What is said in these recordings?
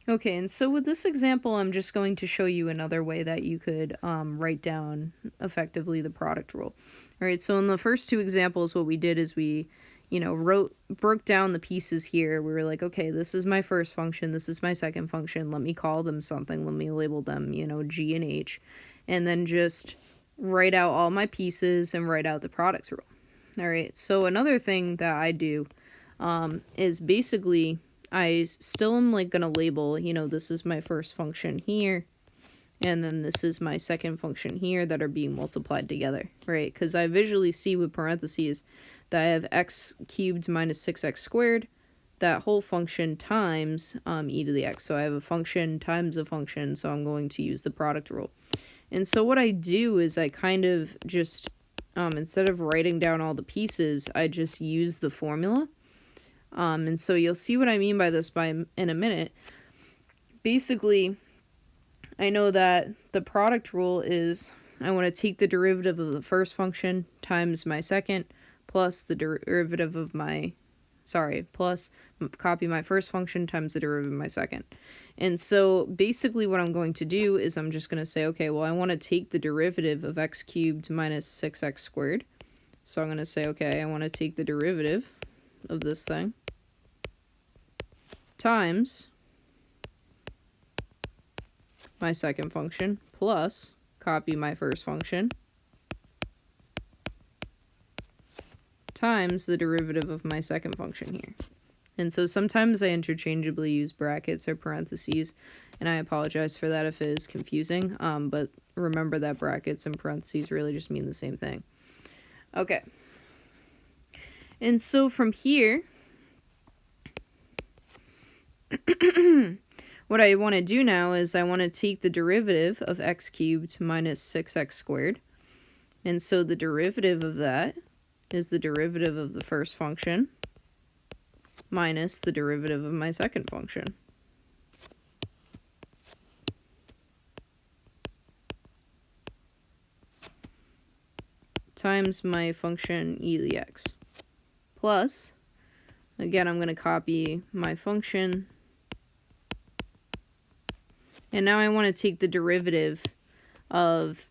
Okay, and so with this example, I'm just going to show you another way that you could write down effectively the product rule. All right, so in the first two examples, what we did is we, broke down the pieces here. We were like, okay, this is my first function, this is my second function. Let me call them something. Let me label them, G and H, and then just write out all my pieces and write out the product rule. All right, so another thing that I do is basically I still am like gonna label, this is my first function here, and then this is my second function here that are being multiplied together, right? Because I visually see with parentheses that I have x cubed minus 6x squared, that whole function times e to the x. So I have a function times a function, so I'm going to use the product rule. And so what I do is I kind of just, instead of writing down all the pieces, I just use the formula. And so you'll see what I mean by this in a minute. Basically, I know that the product rule is I want to take the derivative of the first function times my second plus the derivative of plus copy my first function times the derivative of my second. And so basically what I'm going to do is I'm just going to say, okay, well, I want to take the derivative of x cubed minus 6x squared. So I'm going to say, okay, I want to take the derivative of this thing times my second function plus copy my first function times the derivative of my second function here. And so sometimes I interchangeably use brackets or parentheses, and I apologize for that if it is confusing, but remember that brackets and parentheses really just mean the same thing. Okay. And so from here, what I want to do now is I want to take the derivative of x cubed minus 6x squared. And so the derivative of that is the derivative of the first function minus the derivative of my second function. Times my function e to the x. Plus, again, I'm going to copy my function. And now I want to take the derivative of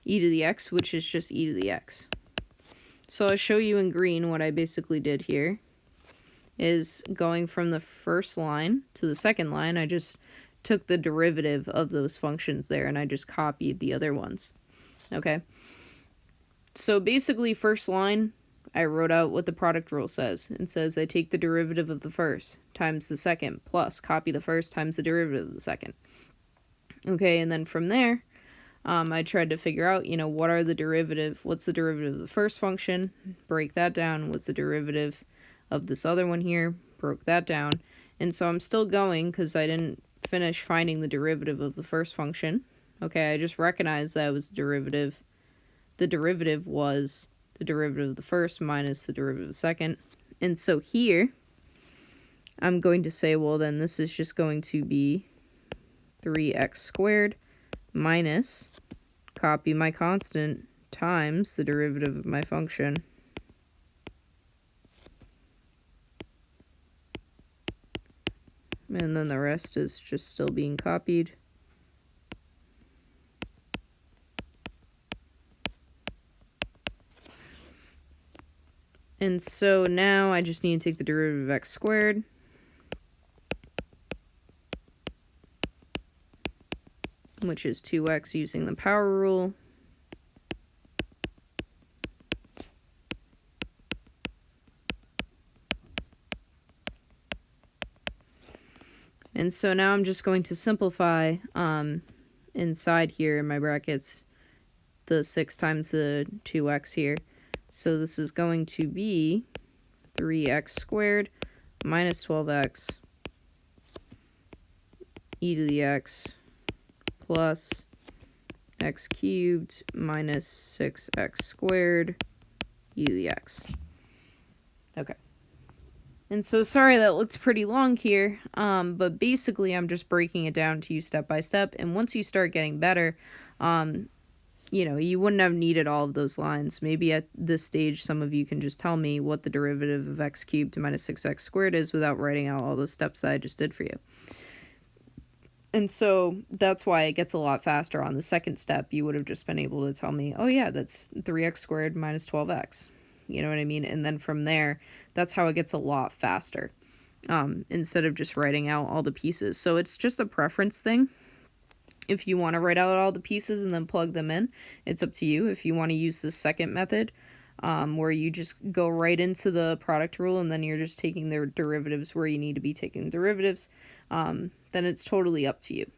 e to the x, which is just e to the x. So I'll show you in green what I basically did here is going from the first line to the second line, I just took the derivative of those functions there and I just copied the other ones. Okay. So basically first line, I wrote out what the product rule says. It says I take the derivative of the first times the second plus copy the first times the derivative of the second. Okay, and then from there, I tried to figure out, what's the derivative of the first function, break that down, what's the derivative of this other one here, broke that down. And so I'm still going because I didn't finish finding the derivative of the first function. Okay, I just recognized that it was the derivative. The derivative was the derivative of the first minus the derivative of the second. And so here, I'm going to say, well, then this is just going to be 3x squared minus, copy my constant, times the derivative of my function. And then the rest is just still being copied. And so now I just need to take the derivative of x squared. Which is 2x using the power rule. And so now I'm just going to simplify inside here in my brackets the 6 times the 2x here. So this is going to be 3x squared minus 12x e to the x plus x cubed minus 6x squared e to the x. Okay. And so sorry that looks pretty long here, but basically I'm just breaking it down to you step by step. And once you start getting better, you wouldn't have needed all of those lines. Maybe at this stage, some of you can just tell me what the derivative of x cubed minus 6x squared is without writing out all those steps that I just did for you. And so that's why it gets a lot faster. On the second step, you would have just been able to tell me, oh yeah, that's 3x squared minus 12x. You know what I mean? And then from there, that's how it gets a lot faster, instead of just writing out all the pieces. So it's just a preference thing. If you want to write out all the pieces and then plug them in, it's up to you. If you want to use the second method, where you just go right into the product rule and then you're just taking their derivatives where you need to be taking derivatives, then it's totally up to you.